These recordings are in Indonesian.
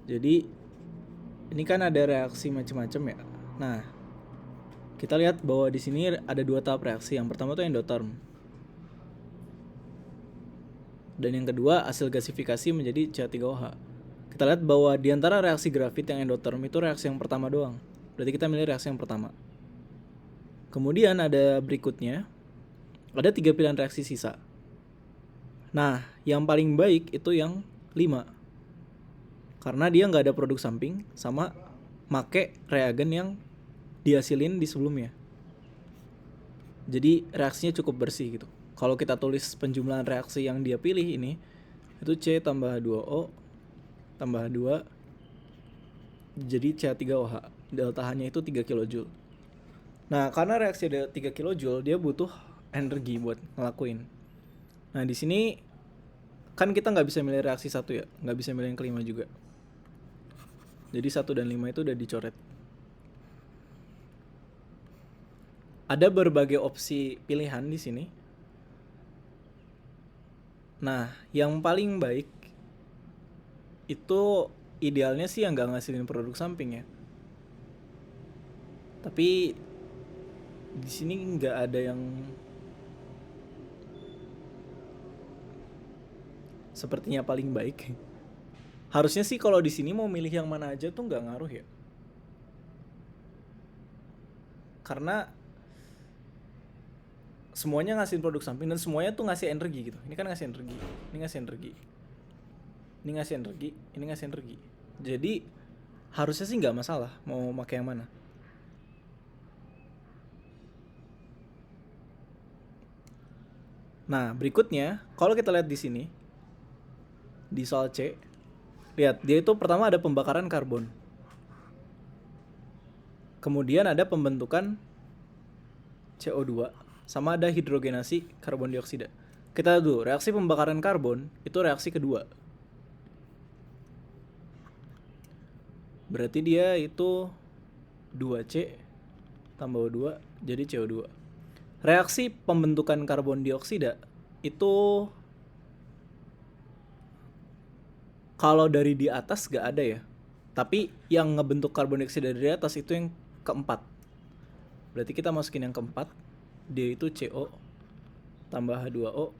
Jadi ini kan ada reaksi macam-macam ya. Nah, kita lihat bahwa di sini ada 2 tahap reaksi. Yang pertama tuh endoterm. Dan yang kedua hasil gasifikasi menjadi CH3OH. Kita lihat bahwa di antara reaksi grafit yang endoterm itu reaksi yang pertama doang. Berarti kita milih reaksi yang pertama. Kemudian ada berikutnya, ada 3 pilihan reaksi sisa. Nah, yang paling baik itu yang 5. Karena dia nggak ada produk samping sama make reagen yang dihasilin di sebelumnya. Jadi reaksinya cukup bersih gitu. Kalau kita tulis penjumlahan reaksi yang dia pilih ini, itu C tambah 2O tambah 2 jadi CH3OH. Delta H-nya itu 3 kJ. Nah, karena reaksi ada 3 kJ, dia butuh energi buat ngelakuin. Nah, di sini kan kita nggak bisa milih reaksi 1 ya, nggak bisa milih yang kelima juga. Jadi 1 dan 5 itu udah dicoret. Ada berbagai opsi pilihan di sini. Nah, yang paling baik itu idealnya sih yang nggak ngasilin produk samping ya. Tapi di sini nggak ada yang sepertinya paling baik. Harusnya sih kalau di sini mau milih yang mana aja tuh nggak ngaruh ya. Karena semuanya ngasih produk samping dan semuanya tuh ngasih energi gitu. Ini kan ngasih energi, ini ngasih energi, ini ngasih energi, ini ngasih energi. Jadi harusnya sih nggak masalah mau pakai yang mana. Nah, berikutnya kalau kita lihat di sini di soal C, lihat dia itu pertama ada pembakaran karbon. Kemudian ada pembentukan CO2 sama ada hidrogenasi karbon dioksida. Kita lihat dulu, reaksi pembakaran karbon itu reaksi kedua. Berarti dia itu 2C tambah O2 jadi CO2. Reaksi pembentukan karbon dioksida itu kalau dari di atas gak ada ya. Tapi yang ngebentuk karbon dioksida dari atas itu yang keempat. Berarti kita masukin yang keempat. Dia itu CO tambah H2O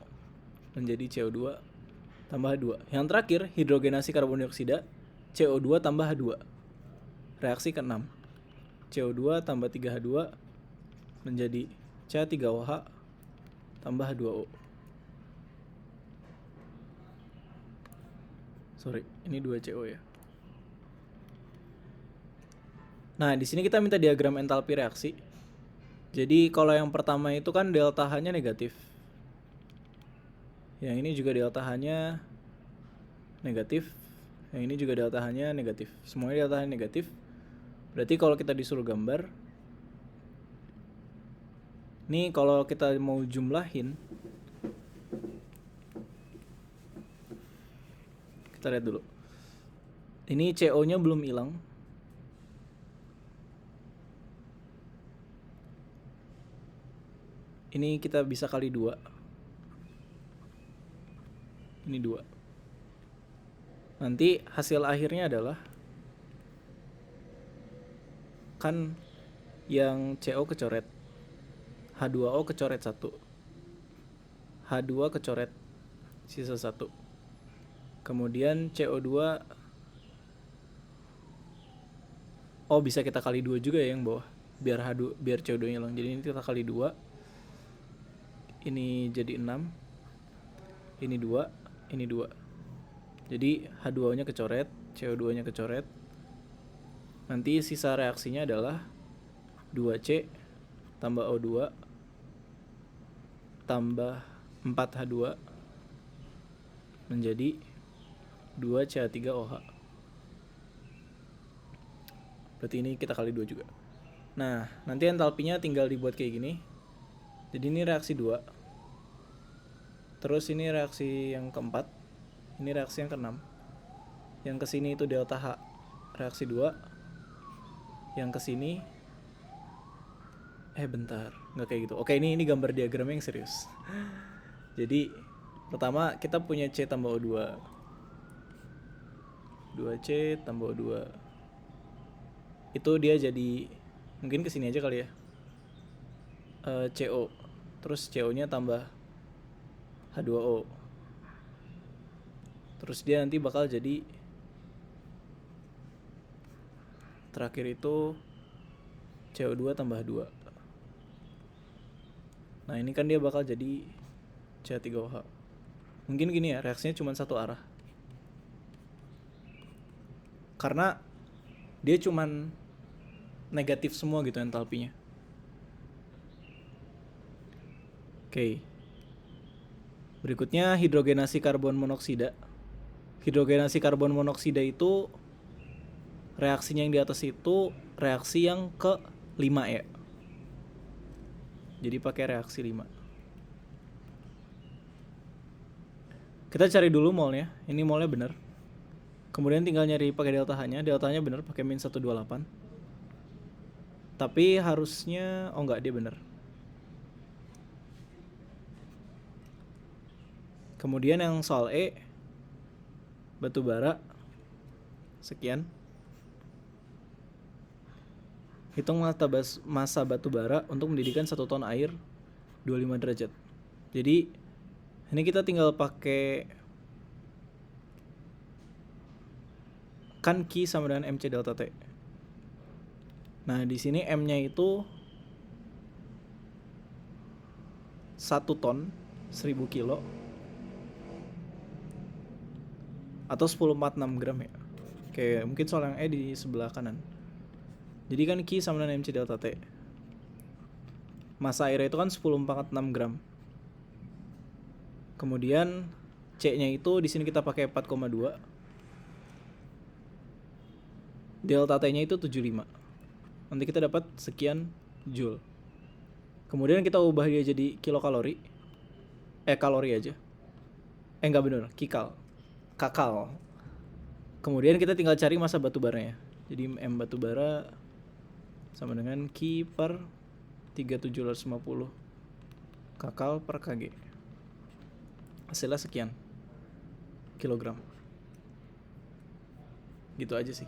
menjadi CO2 tambah H2. Yang terakhir hidrogenasi karbon dioksida CO2 tambah H2. Reaksi ke-6. CO2 tambah 3H2 menjadi CH3OH tambah H2O. Sorry, ini 2CO ya. Nah, di sini kita minta diagram entalpi reaksi. Jadi kalau yang pertama itu kan delta H-nya negatif. Yang ini juga delta H-nya negatif. Yang ini juga delta H-nya negatif. Semuanya delta H negatif. Berarti kalau kita disuruh gambar, nih kalau kita mau jumlahin, kita lihat dulu. Ini CO-nya belum hilang. Ini kita bisa kali 2. Ini 2. Nanti hasil akhirnya adalah kan yang CO kecoret, H2O kecoret 1, H2 kecoret sisa 1. Kemudian CO2 bisa kita kali 2 juga ya yang bawah biar H2 biar CO2 nya hilang. Jadi ini kita kali 2. Ini jadi 6. Ini 2, ini 2. Jadi H2O nya kecoret, CO2 nya kecoret. Nanti sisa reaksinya adalah 2C tambah O2 tambah 4H2 menjadi 2CH3OH. Berarti ini kita kali 2 juga. Nah, nanti entalpinya tinggal dibuat kayak gini. Jadi ini reaksi 2. Terus ini reaksi yang keempat. Ini reaksi yang keenam. Yang kesini itu delta H reaksi 2. Yang kesini bentar, nggak kayak gitu. Oke, ini gambar diagramnya yang serius. Jadi pertama kita punya C tambah O2. 2C tambah 2. Itu dia jadi, mungkin kesini aja kali ya, CO. Terus CO-nya tambah H2O. Terus dia nanti bakal jadi, terakhir itu CO2 tambah 2. Nah ini kan dia bakal jadi CH3OH. Mungkin gini ya, reaksinya cuma satu arah. Karena dia cuman negatif semua gitu entalpinya. Oke. Berikutnya hidrogenasi karbon monoksida. Hidrogenasi karbon monoksida itu reaksinya yang di atas itu reaksi yang ke-5 ya. Jadi pakai reaksi 5. Kita cari dulu molnya. Ini molnya benar. Kemudian tinggal nyari pakai delta H-nya. Delta H-nya benar pakai min 128. Tapi harusnya enggak, dia benar. Kemudian yang soal E, batu bara sekian. Hitung massa batu bara untuk mendidihkan 1 ton air 25 derajat. Jadi ini kita tinggal pakai kan Q sama dengan MC delta T. Nah, di sini M-nya itu 1 ton 1000 kilo atau 1046 gram ya. Oke, mungkin soal yang E di sebelah kanan. Jadi kan Q sama dengan MC delta T. Massa airnya itu kan 1046 gram. Kemudian C-nya itu di sini kita pakai 4,2. Delta T-nya itu 75. Nanti kita dapat sekian joule. Kemudian kita ubah dia jadi kilokalori. Kalori aja. Enggak bener, kakal. Kemudian kita tinggal cari massa batu baranya. Jadi M batu bara sama dengan Q per 3750 kakal per Kg. Hasilnya sekian kilogram. Gitu aja sih.